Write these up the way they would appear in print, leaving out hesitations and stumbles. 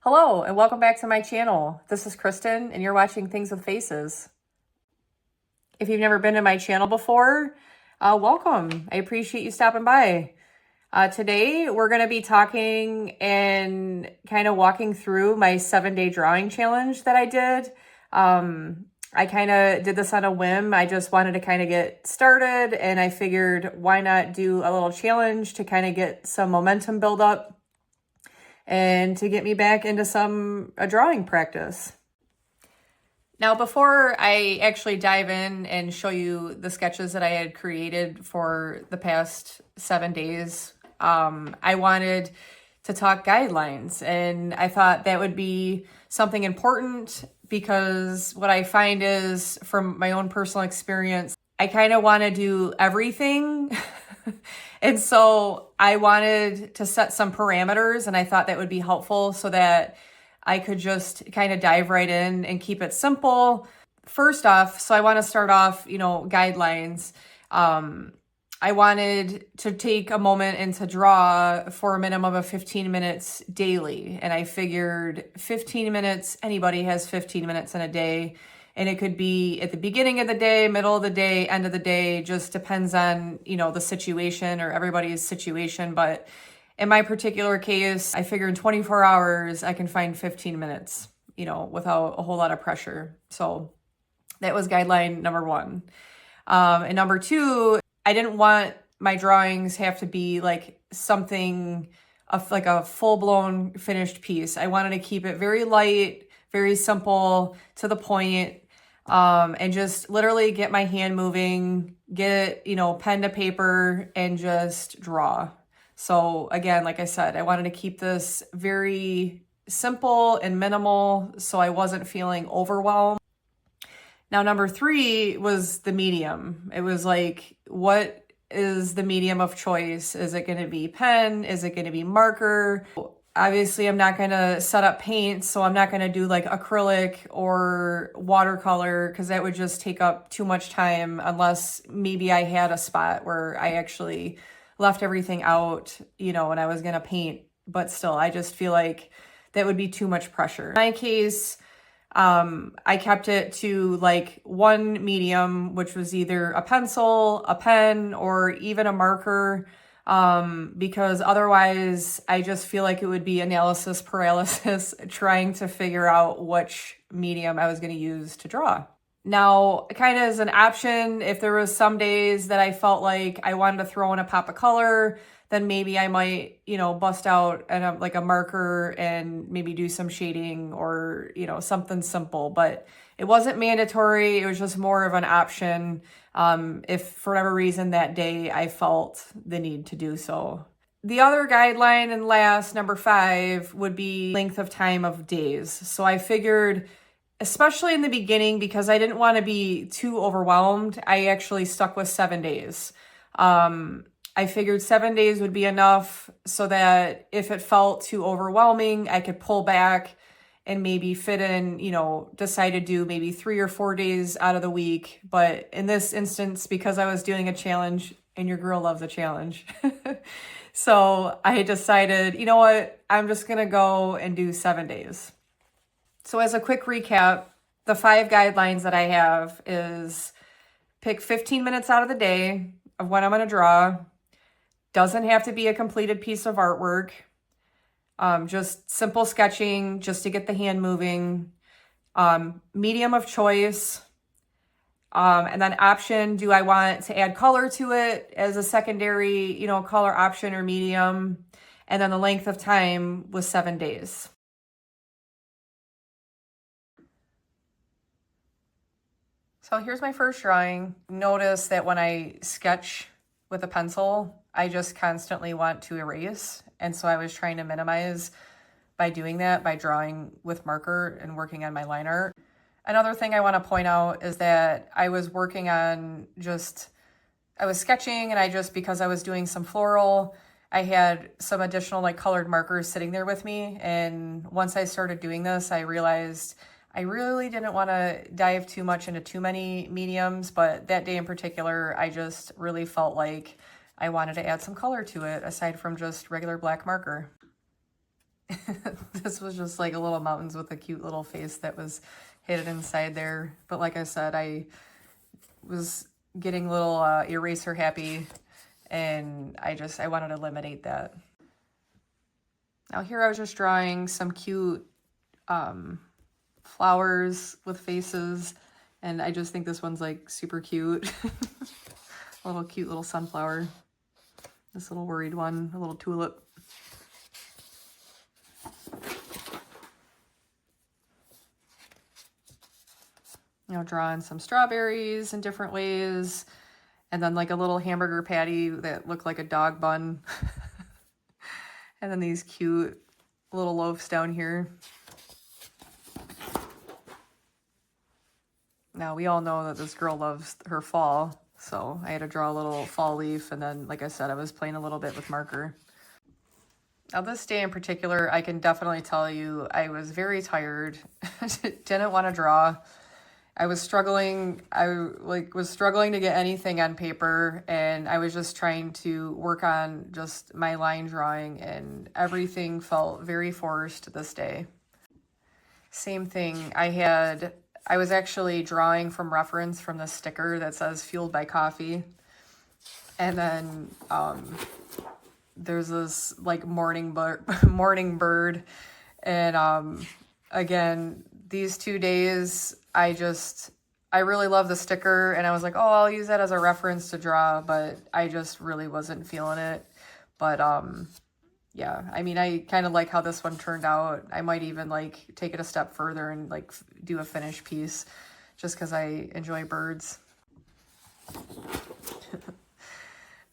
Hello and welcome back to my channel. This is Kristen and you're watching Things with Faces. If you've never been to my channel before, welcome. I appreciate you stopping by. Today we're going to be talking and kind of walking through my 7-day drawing challenge that I did. I kind of did this on a whim. I just wanted to kind of get started and I figured why not do a little challenge to kind of get some momentum build up and to get me back into a drawing practice. Now, before I actually dive in and show you the sketches that I had created for the past 7 days, I wanted to talk guidelines, and I thought that would be something important because what I find is, from my own personal experience, I kind of want to do everything. And so I wanted to set some parameters, and I thought that would be helpful so that I could just kind of dive right in and keep it simple. First off, so I want to start off, guidelines. I wanted to take a moment and to draw for a minimum of 15 minutes daily. And I figured 15 minutes, anybody has 15 minutes in a day. And it could be at the beginning of the day, middle of the day, end of the day, just depends on, the situation or everybody's situation. But in my particular case, I figure in 24 hours, I can find 15 minutes, without a whole lot of pressure. So that was guideline number one. And number two, I didn't want my drawings have to be like something of like a full-blown finished piece. I wanted to keep it very light, very simple, to the point, and just literally get my hand moving, get, pen to paper, and just draw. So again, like I said, I wanted to keep this very simple and minimal so I wasn't feeling overwhelmed. Now, number three was the medium. It was like, what is the medium of choice? Is it going to be pen? Is it going to be marker? Obviously, I'm not going to set up paint, so I'm not going to do like acrylic or watercolor because that would just take up too much time, unless maybe I had a spot where I actually left everything out, and I was going to paint. But still, I just feel like that would be too much pressure. In my case, I kept it to like one medium, which was either a pencil, a pen, or even a marker. Because otherwise I just feel like it would be analysis paralysis trying to figure out which medium I was going to use to draw. Now, kind of as an option, if there was some days that I felt like I wanted to throw in a pop of color, then maybe I might, bust out like a marker and maybe do some shading or, something simple. But it wasn't mandatory. It was just more of an option if for whatever reason that day I felt the need to do so. The other guideline and last, number 5, would be length of time of days. So I figured, especially in the beginning, because I didn't want to be too overwhelmed, I actually stuck with 7 days. I figured 7 days would be enough so that if it felt too overwhelming, I could pull back and maybe fit in, decide to do maybe 3 or 4 days out of the week. But in this instance, because I was doing a challenge, and your girl loves a challenge, so I decided, you know what, I'm just going to go and do 7 days. So as a quick recap, the 5 guidelines that I have is pick 15 minutes out of the day of when I'm going to draw. Doesn't have to be a completed piece of artwork. Just simple sketching, just to get the hand moving. Medium of choice. And then option, do I want to add color to it as a secondary, color option or medium? And then the length of time was 7 days. So here's my first drawing. Notice that when I sketch with a pencil, I just constantly want to erase. And so I was trying to minimize by doing that, by drawing with marker and working on my line art. Another thing I want to point out is that I was working on I was sketching, and because I was doing some floral, I had some additional like colored markers sitting there with me. And once I started doing this, I realized I really didn't want to dive too much into too many mediums, but that day in particular, I just really felt like I wanted to add some color to it aside from just regular black marker. This was just like a little mountains with a cute little face that was hidden inside there. But like I said, I was getting a little eraser happy, and I wanted to eliminate that. Now here I was just drawing some cute flowers with faces, and I just think this one's like super cute. A little cute little sunflower. This little worried one, a little tulip. You know, drawing some strawberries in different ways, and then like a little hamburger patty that looked like a dog bun. And then these cute little loaves down here. Now, we all know that this girl loves her fall, so I had to draw a little fall leaf, and then, like I said, I was playing a little bit with marker. Now, this day in particular, I can definitely tell you I was very tired, didn't want to draw. I was struggling. I was struggling to get anything on paper, and I was just trying to work on just my line drawing, and everything felt very forced this day. Same thing. I was actually drawing from reference from the sticker that says fueled by coffee. And then there's this like morning bird. And again, these 2 days, I really love the sticker, and I was like, oh, I'll use that as a reference to draw, but I just really wasn't feeling it. But yeah, I mean, I kind of like how this one turned out. I might even like take it a step further and like do a finished piece just because I enjoy birds.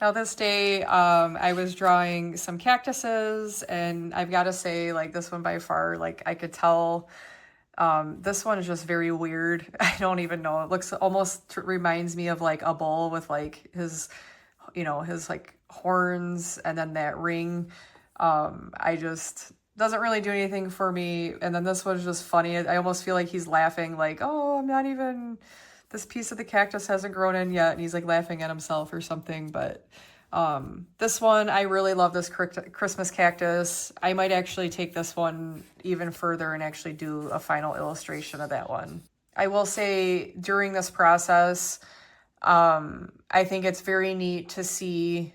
Now this day, I was drawing some cactuses, and I've got to say, like, this one by far, like, I could tell this one is just very weird. I don't even know. It looks almost reminds me of like a bull with like his, you know, his like horns and then that ring. Doesn't really do anything for me. And then this one's just funny. I almost feel like he's laughing like, oh, this piece of the cactus hasn't grown in yet. And he's like laughing at himself or something. But this one, I really love this Christmas cactus. I might actually take this one even further and actually do a final illustration of that one. I will say during this process, I think it's very neat to see,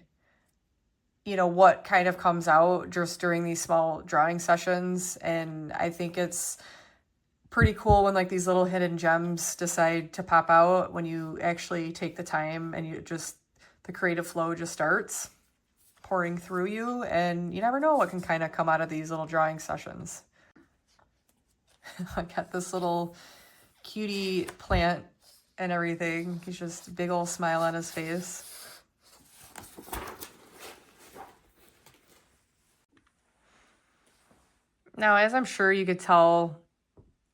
you know, what kind of comes out just during these small drawing sessions. And I think it's pretty cool when like these little hidden gems decide to pop out when you actually take the time and the creative flow just starts pouring through you, and you never know what can kind of come out of these little drawing sessions. I got this little cutie plant and everything. He's just a big old smile on his face. Now, as I'm sure you could tell,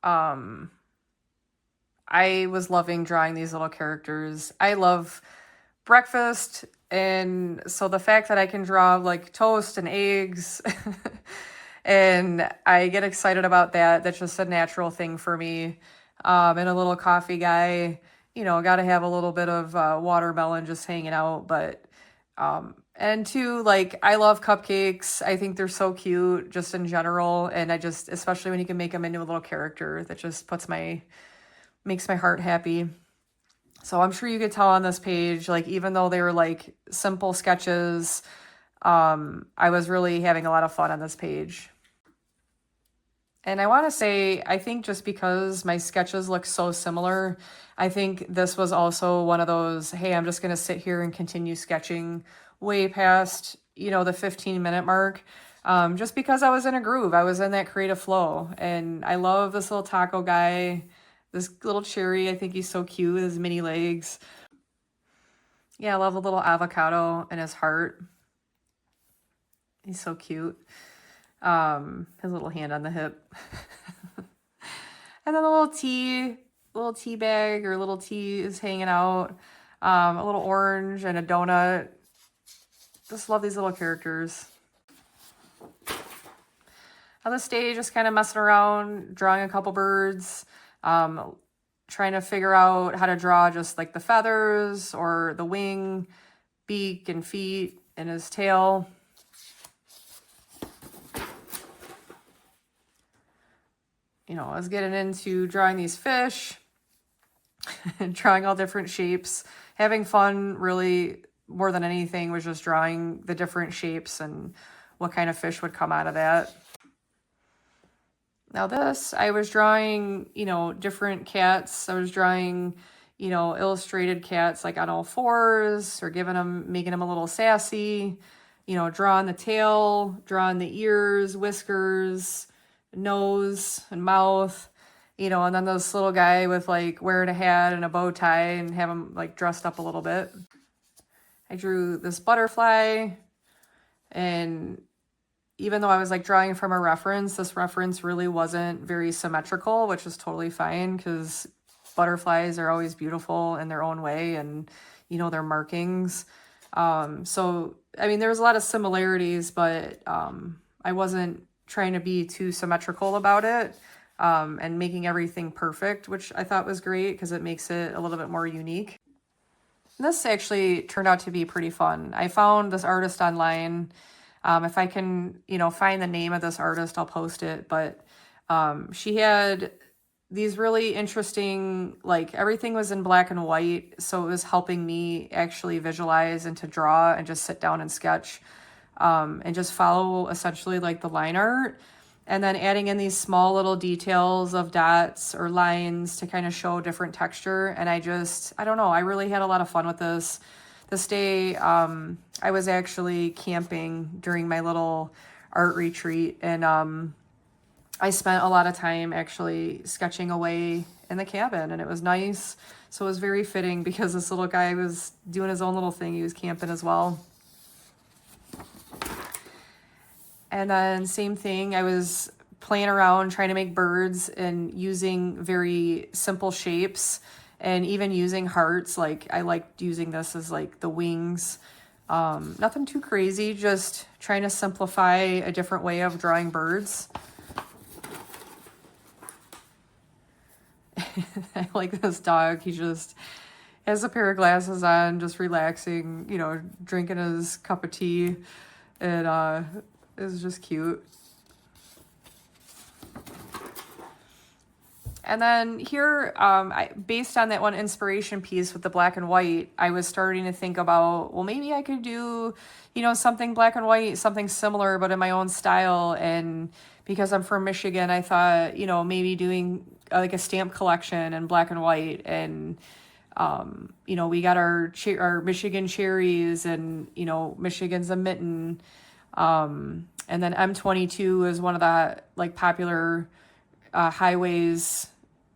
I was loving drawing these little characters. I love breakfast, and so the fact that I can draw like toast and eggs and I get excited about that. That's just a natural thing for me. And a little coffee guy, you know, got to have a little bit of watermelon just hanging out. But and two, like, I love cupcakes. I think they're so cute just in general. And especially when you can make them into a little character, that just makes my heart happy. So I'm sure you could tell on this page, like, even though they were like simple sketches, I was really having a lot of fun on this page. And I want to say, I think just because my sketches look so similar, I think this was also one of those, hey, I'm just going to sit here and continue sketching way past, you know, the 15-minute mark. Just because I was in a groove. I was in that creative flow. And I love this little taco guy, this little cherry. I think he's so cute with his mini legs. Yeah, I love the little avocado and his heart. He's so cute. His little hand on the hip. And then the little tea bag or little tea is hanging out. A little orange and a donut. Just love these little characters. On this day, just kind of messing around, drawing a couple birds, trying to figure out how to draw just like the feathers or the wing, beak and feet and his tail. you know, I was getting into drawing these fish and drawing all different shapes, having fun. Really, more than anything, was just drawing the different shapes and what kind of fish would come out of that. Now this, I was drawing, you know, different cats. I was drawing, you know, illustrated cats like on all fours, or making them a little sassy, you know, drawing the tail, drawing the ears, whiskers, nose and mouth, you know, and then this little guy with like wearing a hat and a bow tie and have him like dressed up a little bit. I drew this butterfly, and even though I was like drawing from a reference, this reference really wasn't very symmetrical, which is totally fine because butterflies are always beautiful in their own way, and, you know, their markings. So, I mean, there was a lot of similarities, but I wasn't trying to be too symmetrical about it, and making everything perfect, which I thought was great because it makes it a little bit more unique. This actually turned out to be pretty fun. I found this artist online. If I can, you know, find the name of this artist, I'll post it. But she had these really interesting, like everything was in black and white. So it was helping me actually visualize and to draw and just sit down and sketch, and just follow essentially like the line art. And then adding in these small little details of dots or lines to kind of show different texture. And I don't know, I really had a lot of fun with this. This day, I was actually camping during my little art retreat, and I spent a lot of time actually sketching away in the cabin, and it was nice. So it was very fitting because this little guy was doing his own little thing. He was camping as well. And then same thing, I was playing around trying to make birds and using very simple shapes, and even using hearts. Like I liked using this as like the wings. Nothing too crazy, just trying to simplify a different way of drawing birds. I like this dog. He just has a pair of glasses on, just relaxing, you know, drinking his cup of tea, and is just cute. And then here, based on that one inspiration piece with the black and white, I was starting to think about, well, maybe I could do, you know, something black and white, something similar, but in my own style. And because I'm from Michigan, I thought, you know, maybe doing like a stamp collection in black and white. And, you know, we got our Michigan cherries, and, you know, Michigan's a mitten. And then M22 is one of the like popular highways,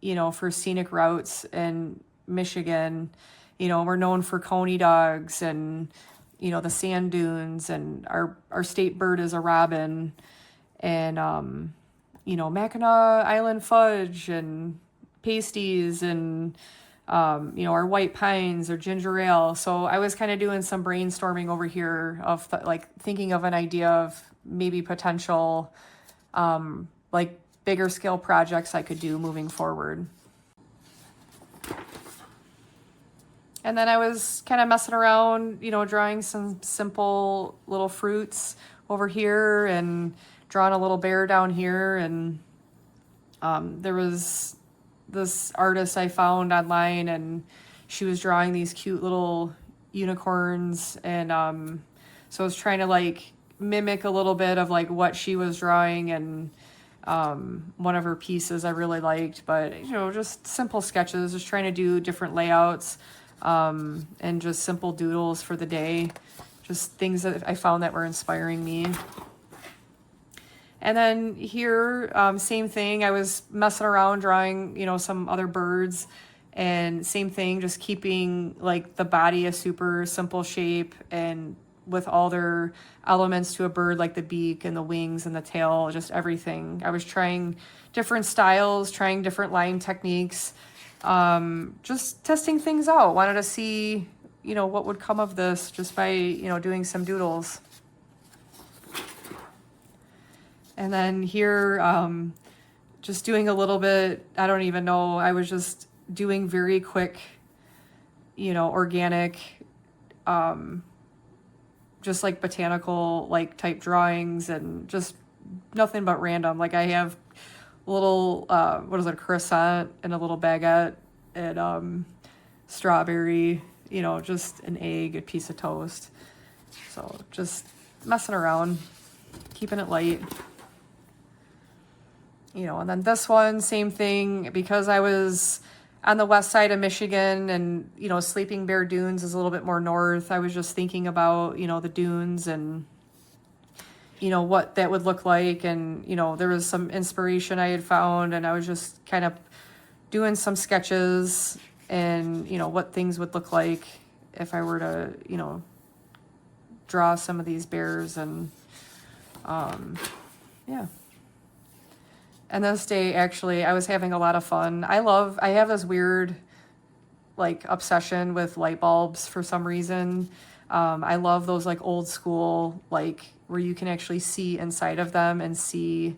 you know, for scenic routes in Michigan. You know, we're known for coney dogs and, you know, the sand dunes, and our state bird is a robin, and, you know, Mackinac Island fudge and pasties, and, you know, our white pines or ginger ale. So I was kind of doing some brainstorming over here of like thinking of an idea of maybe potential, like bigger scale projects I could do moving forward. And then I was kind of messing around, you know, drawing some simple little fruits over here, and drawing a little bear down here. And there was this artist I found online, and she was drawing these cute little unicorns. And so I was trying to like mimic a little bit of like what she was drawing, and one of her pieces I really liked. But, you know, just simple sketches, just trying to do different layouts, and just simple doodles for the day, just things that I found that were inspiring me. And then here, same thing, I was messing around drawing, you know, some other birds, and same thing, just keeping like the body a super simple shape, and with all their elements to a bird, like the beak and the wings and the tail, just everything. I was trying different styles, trying different line techniques, just testing things out. Wanted to see, you know, what would come of this just by, you know, doing some doodles. And then here, just doing a little bit, I don't even know, I was just doing very quick, you know, organic, just like botanical like type drawings, and just nothing but random. Like I have little, what is it, croissant and a little baguette and strawberry, you know, just an egg, a piece of toast. So just messing around, keeping it light. You know, and then this one, same thing, because I was on the west side of Michigan and, you know, Sleeping Bear Dunes is a little bit more north. I was just thinking about, you know, the dunes and, you know, what that would look like. And, you know, there was some inspiration I had found, and I was just kind of doing some sketches and, you know, what things would look like if I were to, you know, draw some of these bears. And, yeah. And this day, actually, I was having a lot of fun. I have this weird, like, obsession with light bulbs for some reason. I love those, like, old school, like, where you can actually see inside of them and see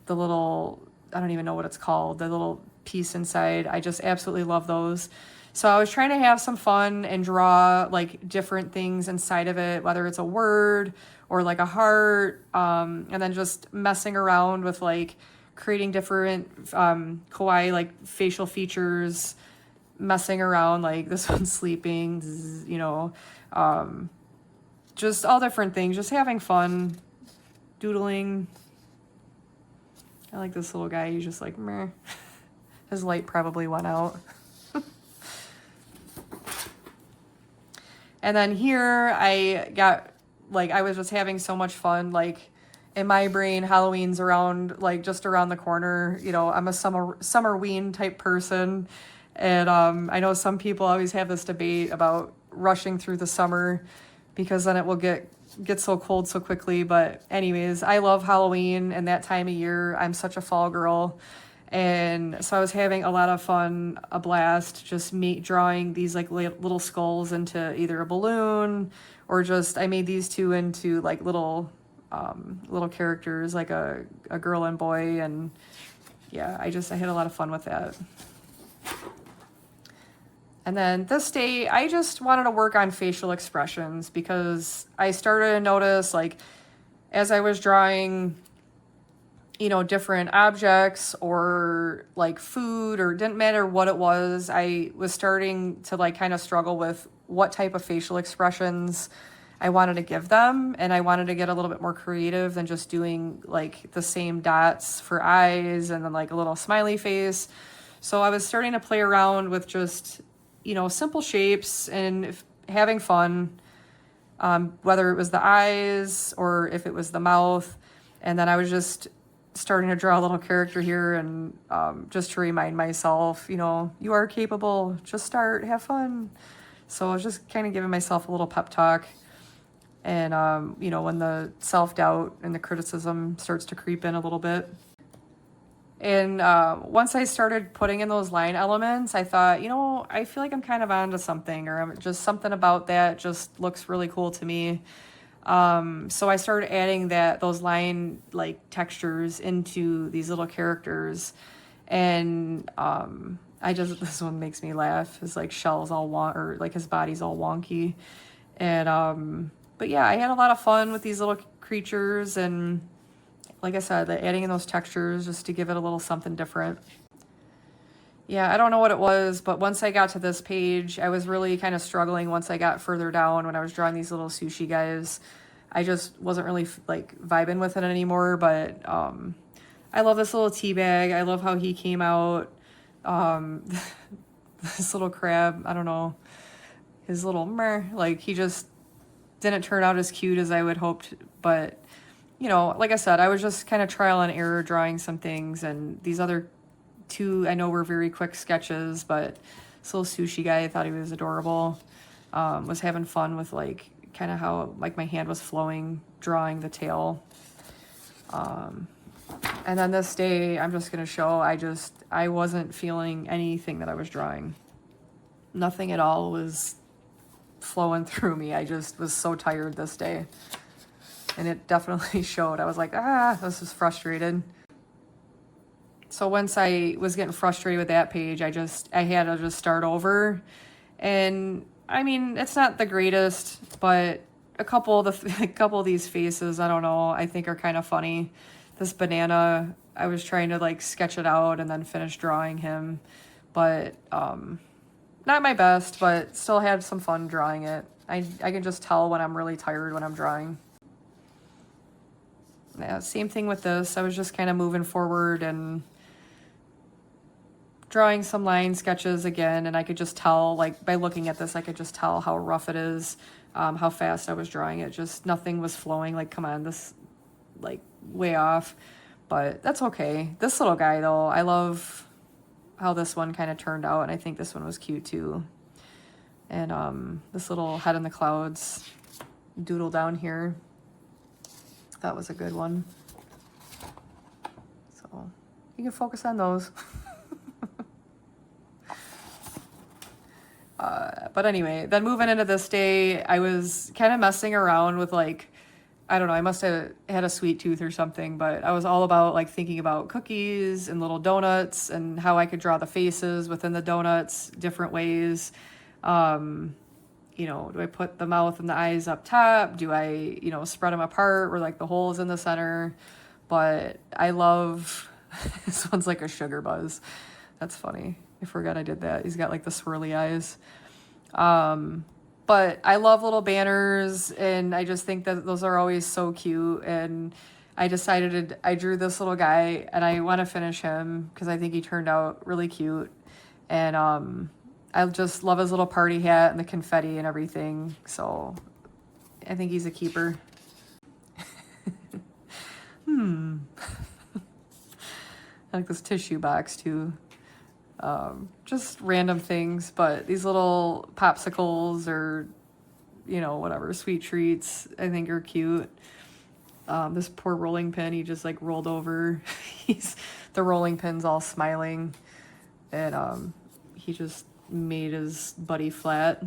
the little, I don't even know what it's called, the little piece inside. I just absolutely love those. So I was trying to have some fun and draw, like, different things inside of it, whether it's a word or, like, a heart, and then just messing around with, like, creating different kawaii, like, facial features, messing around, like this one's sleeping, you know, just all different things, just having fun, doodling. I like this little guy. He's just like, meh. His light probably went out. And then here I got, like, I was just having so much fun, like, in my brain, Halloween's around, like, just around the corner. You know, I'm a summerween type person. And I know some people always have this debate about rushing through the summer because then it will get so cold so quickly. But anyways, I love Halloween and that time of year. I'm such a fall girl. And so I was having a lot of fun, a blast, just drawing these, like, little skulls into either a balloon or just, I made these two into, like, little characters, like a girl and boy. And yeah, I had a lot of fun with that. And then this day, I just wanted to work on facial expressions because I started to notice, like, as I was drawing, you know, different objects or, like, food, or it didn't matter what it was, I was starting to, like, kind of struggle with what type of facial expressions I wanted to give them. And I wanted to get a little bit more creative than just doing, like, the same dots for eyes and then, like, a little smiley face. So I was starting to play around with just, you know, simple shapes and having fun, whether it was the eyes or if it was the mouth. And then I was just starting to draw a little character here and just to remind myself, you know, you are capable, just start, have fun. So I was just kind of giving myself a little pep talk. And, you know, when the self-doubt and the criticism starts to creep in a little bit. And once I started putting in those line elements, I thought, you know, I feel like I'm kind of onto something, or I'm just something about that just looks really cool to me. So I started adding those line, like, textures into these little characters. And this one makes me laugh. His, like, shell's all or like his body's all wonky. And but yeah, I had a lot of fun with these little creatures, and like I said, adding in those textures just to give it a little something different. Yeah, I don't know what it was, but once I got to this page, I was really kind of struggling once I got further down when I was drawing these little sushi guys. I just wasn't really, like, vibing with it anymore, but I love this little tea bag. I love how he came out. This little crab, I don't know, his little like, he just didn't turn out as cute as I would hoped, but, you know, like I said, I was just kind of trial and error drawing some things, and these other two I know were very quick sketches, but this little sushi guy, I thought he was adorable. Was having fun with, like, kind of how, like, my hand was flowing, drawing the tail. And then this day, I'm just going to show, I wasn't feeling anything that I was drawing. Nothing at all was flowing through me. I just was so tired this day. And it definitely showed. I was like, this is frustrated. So once I was getting frustrated with that page, I had to just start over. And I mean, it's not the greatest, but a couple of these faces, I don't know, I think are kind of funny. this banana, I was trying to like sketch it out and then finish drawing him, but not my best, but still had some fun drawing it. I can just tell when I'm really tired when I'm drawing. Yeah, same thing with this. I was just kind of moving forward and drawing some line sketches again, and I could just tell, like, by looking at this, I could just tell how rough it is, how fast I was drawing it. Just nothing was flowing. Like, come on, this, like, way off. But that's okay. This little guy, though, I love how this one kind of turned out, and I think this one was cute, too. And this little head in the clouds doodle down here, that was a good one. So you can focus on those. But anyway, then moving into this day, I was kind of messing around with, like, I don't know, I must have had a sweet tooth or something, but I was all about like thinking about cookies and little donuts and how I could draw the faces within the donuts different ways. You know, do I put the mouth and the eyes up top? Do I, you know, spread them apart where like the hole is in the center? But I love, this one's like a sugar buzz. That's funny. I forgot I did that. He's got like the swirly eyes. But I love little banners, and I just think that those are always so cute. And I decided I drew this little guy, and I want to finish him because I think he turned out really cute. And I just love his little party hat and the confetti and everything. So I think he's a keeper. I like this tissue box too. Just random things, but these little popsicles or, you know, whatever, sweet treats, I think are cute. This poor rolling pin, he just like rolled over. The rolling pin's all smiling, and he just made his buddy flat.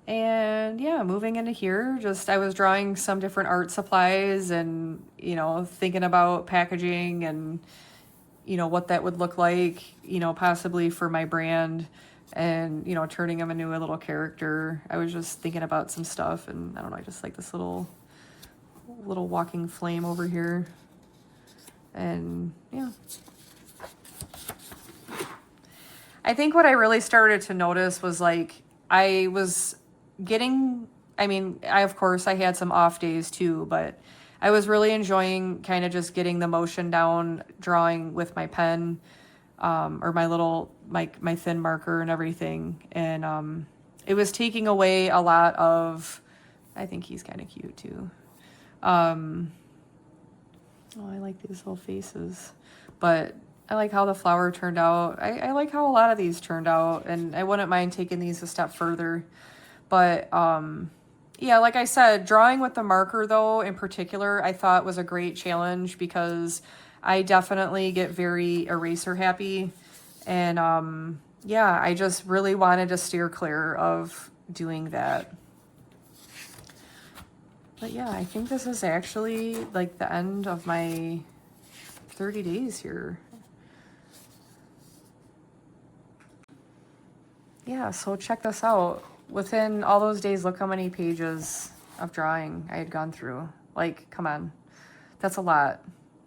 And yeah, moving into here, just I was drawing some different art supplies and, you know, thinking about packaging and, you know, what that would look like, you know, possibly for my brand and, you know, turning him into a little character. I was just thinking about some stuff, and I don't know, I just like this little walking flame over here. And yeah. I think what I really started to notice was like I was getting, I mean, of course I had some off days too, but I was really enjoying kind of just getting the motion down, drawing with my pen, or my little, my thin marker and everything. And it was taking away a lot of, I think he's kind of cute too. Oh, I like these little faces, but I like how the flower turned out. I like how a lot of these turned out, and I wouldn't mind taking these a step further. But yeah, like I said, drawing with the marker though, in particular, I thought was a great challenge because I definitely get very eraser happy. And yeah, I just really wanted to steer clear of doing that. But yeah, I think this is actually like the end of my 30 days here. Yeah, so check this out. Within all those days, look how many pages of drawing I had gone through. Like, come on. That's a lot.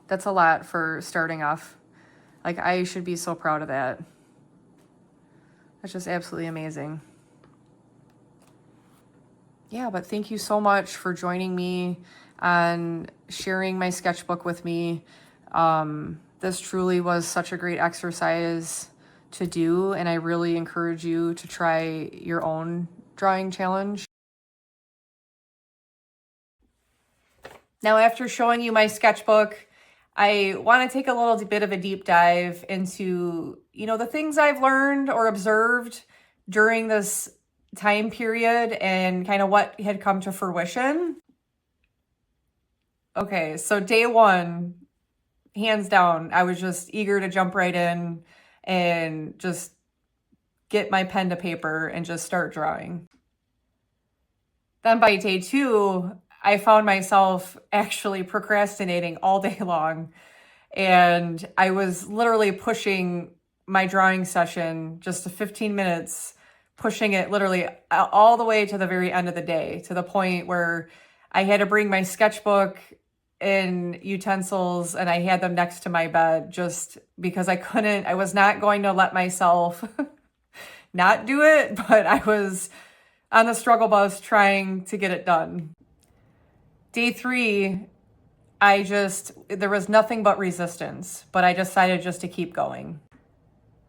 That's a lot for starting off. Like, I should be so proud of that. That's just absolutely amazing. Yeah, but thank you so much for joining me and sharing my sketchbook with me. This truly was such a great exercise to do, and I really encourage you to try your own drawing challenge. Now, after showing you my sketchbook, I want to take a little bit of a deep dive into, you know, the things I've learned or observed during this time period and kind of what had come to fruition. Okay, so day one, hands down, I was just eager to jump right in and just get my pen to paper and just start drawing. Then by day two, I found myself actually procrastinating all day long. And I was literally pushing my drawing session just to 15 minutes, pushing it literally all the way to the very end of the day, to the point where I had to bring my sketchbook and utensils, and I had them next to my bed just because I was not going to let myself not do it, but I was on the struggle bus trying to get it done. Day 3, there was nothing but resistance, but I decided just to keep going.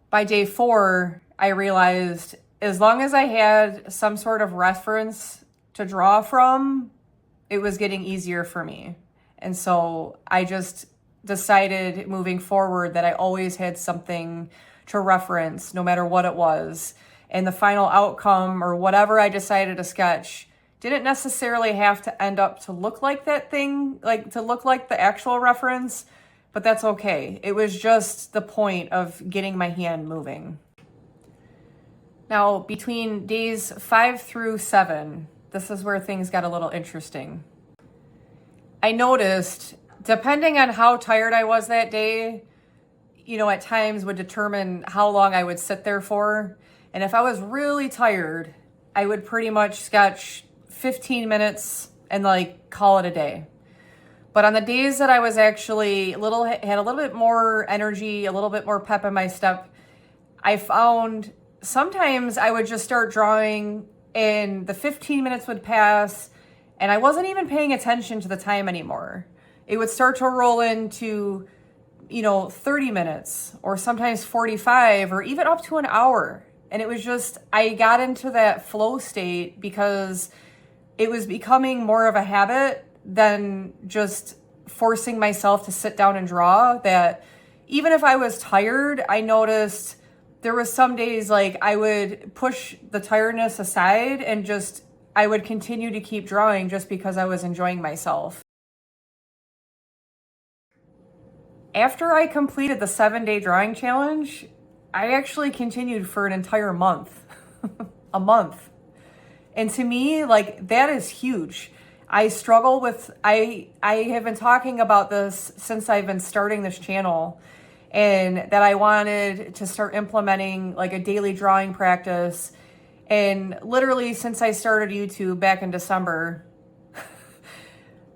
By day 4, I realized as long as I had some sort of reference to draw from, it was getting easier for me. And so I just decided moving forward that I always had something to reference, no matter what it was. And the final outcome, or whatever I decided to sketch, didn't necessarily have to end up to look like that thing, like to look like the actual reference, but that's okay. It was just the point of getting my hand moving. Now, between days 5 through 7, this is where things got a little interesting. I noticed, depending on how tired I was that day, at times would determine how long I would sit there for. And if I was really tired, I would pretty much sketch 15 minutes and call it a day. But on the days that I was actually had a little bit more energy, a little bit more pep in my step, I found sometimes I would just start drawing and the 15 minutes would pass and I wasn't even paying attention to the time anymore. It would start to roll into, 30 minutes or sometimes 45 or even up to an hour. And it was just, I got into that flow state because it was becoming more of a habit than just forcing myself to sit down and draw, that even if I was tired, I noticed there was some days I would push the tiredness aside and I would continue to keep drawing just because I was enjoying myself. After I completed the 7-day drawing challenge, I actually continued for an entire month. A month. And to me, that is huge. I struggle with, I have been talking about this since I've been starting this channel, and that I wanted to start implementing a daily drawing practice. And literally since I started YouTube back in December,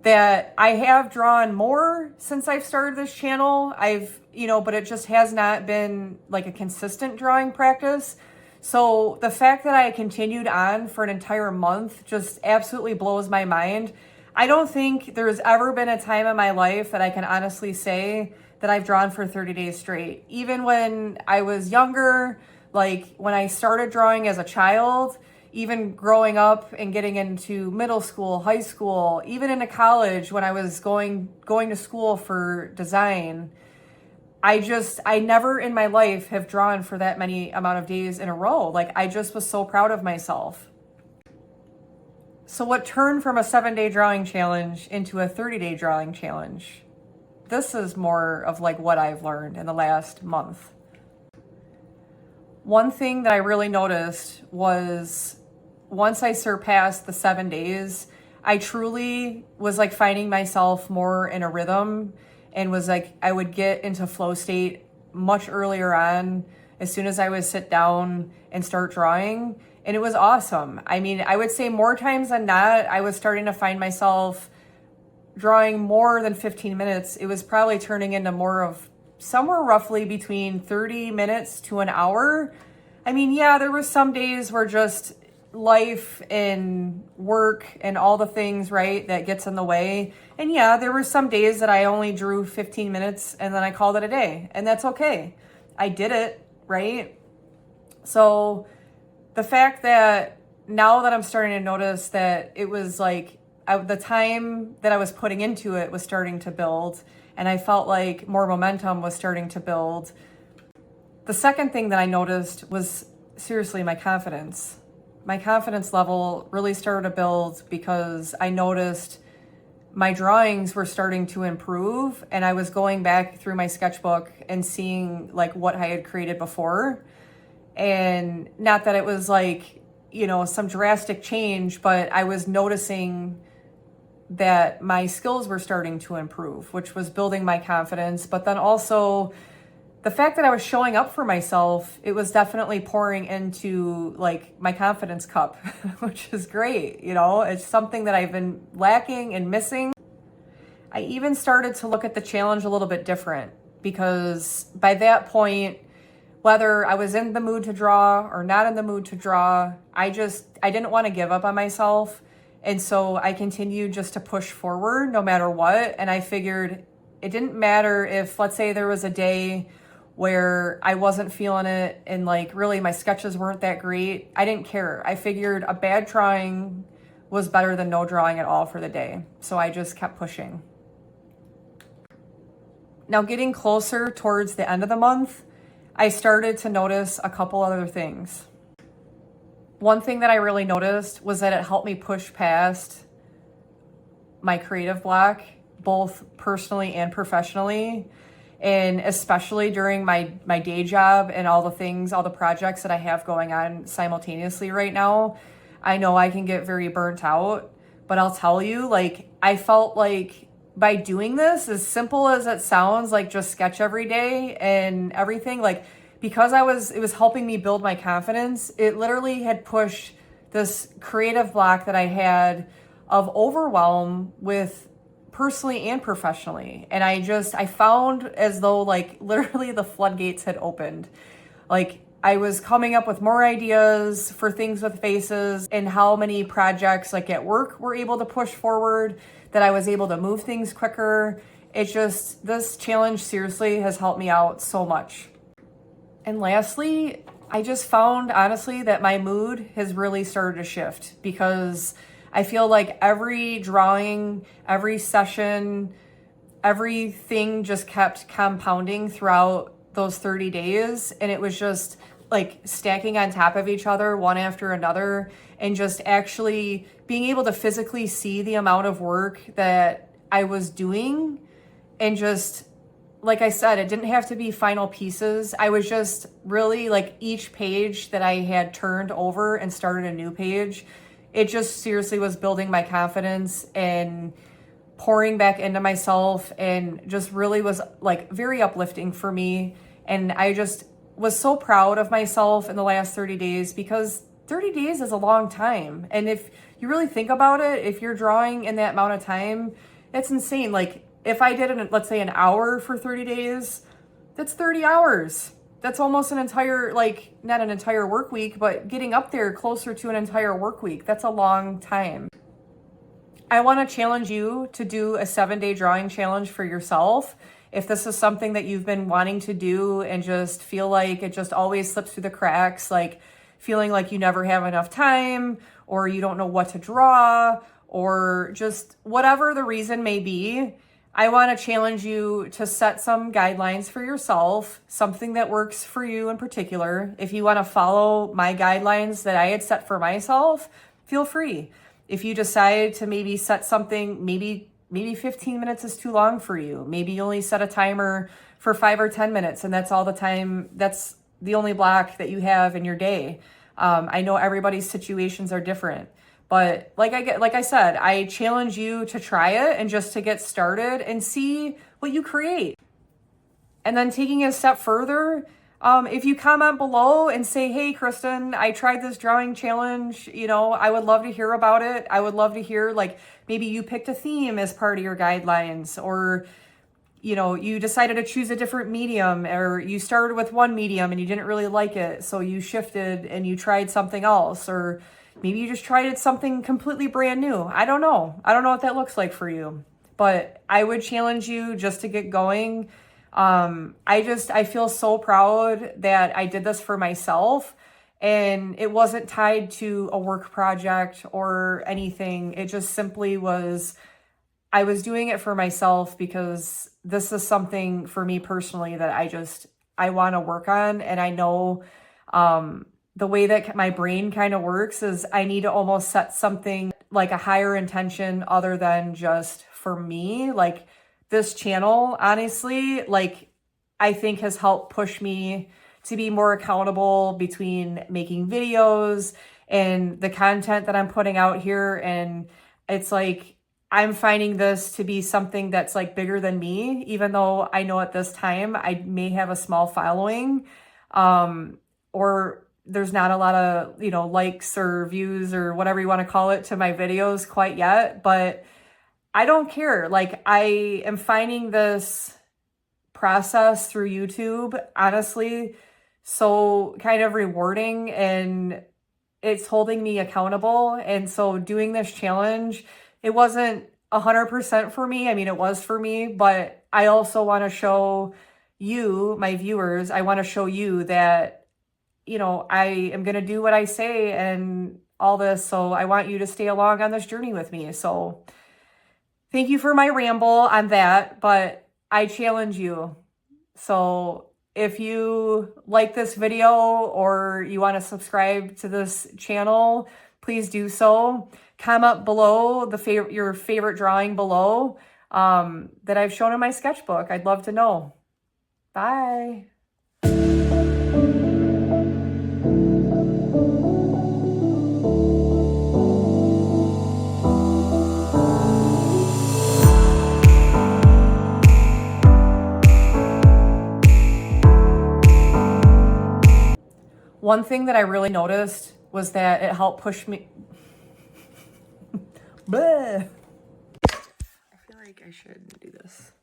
that I have drawn more since I've started this channel. But it just has not been a consistent drawing practice. So the fact that I continued on for an entire month just absolutely blows my mind. I don't think there's ever been a time in my life that I can honestly say that I've drawn for 30 days straight. Even when I was younger, when I started drawing as a child, even growing up and getting into middle school, high school, even into college when I was going to school for design, I never in my life have drawn for that many amount of days in a row. I just was so proud of myself. So what turned from a 7-day drawing challenge into a 30-day drawing challenge? This is more of what I've learned in the last month. One thing that I really noticed was once I surpassed the 7 days, I truly was finding myself more in a rhythm, and was I would get into flow state much earlier on as soon as I would sit down and start drawing. And it was awesome. I mean, I would say more times than not, I was starting to find myself drawing more than 15 minutes. It was probably turning into more of somewhere roughly between 30 minutes to an hour. I mean, yeah, there were some days where just life and work and all the things, right, that gets in the way. And yeah, there were some days that I only drew 15 minutes and then I called it a day, and that's okay. I did it, right? So the fact that now that I'm starting to notice that it was the time that I was putting into it was starting to build, and I felt like more momentum was starting to build. The second thing that I noticed was seriously my confidence. My confidence level really started to build because I noticed my drawings were starting to improve, and I was going back through my sketchbook and seeing what I had created before. And not that it was some drastic change, but I was noticing that my skills were starting to improve, which was building my confidence. But then also the fact that I was showing up for myself, it was definitely pouring into like my confidence cup, which is great. You know, it's something that I've been lacking and missing. I even started to look at the challenge a little bit different, because by that point, whether I was in the mood to draw or not in the mood to draw, I didn't want to give up on myself. And so I continued just to push forward no matter what. And I figured it didn't matter if, let's say there was a day where I wasn't feeling it and like really my sketches weren't that great. I didn't care. I figured a bad drawing was better than no drawing at all for the day. So I just kept pushing. Now, getting closer towards the end of the month, I started to notice a couple other things. One thing that I really noticed was that it helped me push past my creative block, both personally and professionally, and especially during my day job and all the things, all the projects that I have going on simultaneously right now. I know I can get very burnt out, but I'll tell you, like, I felt like by doing this, as simple as it sounds, like just sketch every day and everything, like, because it was helping me build my confidence, it literally had pushed this creative block that I had of overwhelm with personally and professionally. And I found as though like literally the floodgates had opened. Like I was coming up with more ideas for things with faces, and how many projects like at work were able to push forward, that I was able to move things quicker. This challenge seriously has helped me out so much. And lastly, I just found honestly that my mood has really started to shift, because I feel like every drawing, every session, everything just kept compounding throughout those 30 days. And it was just like stacking on top of each other, one after another, and just actually being able to physically see the amount of work that I was doing. And just, like I said, it didn't have to be final pieces. I was just really like each page that I had turned over and started a new page, it just seriously was building my confidence and pouring back into myself, and just really was like very uplifting for me. And I just was so proud of myself in the last 30 days, because 30 days is a long time. And if you really think about it, if you're drawing in that amount of time, it's insane. Like if I did let's say an hour for 30 days, that's 30 hours. That's almost an entire, like not an entire work week, but getting up there closer to an entire work week. That's a long time. I want to challenge you to do a 7-day drawing challenge for yourself. If this is something that you've been wanting to do and just feel like it just always slips through the cracks, like feeling like you never have enough time, or you don't know what to draw, or just whatever the reason may be, I want to challenge you to set some guidelines for yourself, something that works for you in particular. If you want to follow my guidelines that I had set for myself, feel free. If you decide to maybe set something, maybe 15 minutes is too long for you. Maybe you only set a timer for 5 or 10 minutes, and that's all the time. That's the only block that you have in your day. I know everybody's situations are different, but like I said, I challenge you to try it and just to get started and see what you create. And then taking it a step further, if you comment below and say, hey, Kristen, I tried this drawing challenge, I would love to hear about it. I would love to hear, like, maybe you picked a theme as part of your guidelines, or, you decided to choose a different medium, or you started with one medium and you didn't really like it, so you shifted and you tried something else, or maybe you just tried something completely brand new. I don't know what that looks like for you, but I would challenge you just to get going. I feel so proud that I did this for myself, and it wasn't tied to a work project or anything. It just simply was, I was doing it for myself because this is something for me personally that I want to work on. And I know, the way that my brain kind of works is I need to almost set something like a higher intention other than just for me. Like this channel, honestly, like I think has helped push me to be more accountable between making videos and the content that I'm putting out here. And it's like, I'm finding this to be something that's like bigger than me, even though I know at this time I may have a small following, or there's not a lot of, you know, likes or views or whatever you want to call it to my videos quite yet, but I don't care. Like, I am finding this process through YouTube, honestly, so kind of rewarding, and it's holding me accountable. And so doing this challenge, it wasn't 100% for me. I mean, it was for me, but I also want to show you, my viewers, I want to show you that, you know, I am going to do what I say and all this. So I want you to stay along on this journey with me. So thank you for my ramble on that, but I challenge you. So if you like this video or you want to subscribe to this channel, please do so. Comment below your favorite drawing below that I've shown in my sketchbook. I'd love to know. Bye. One thing that I really noticed was that it helped push me. Bleh. I feel like I should do this.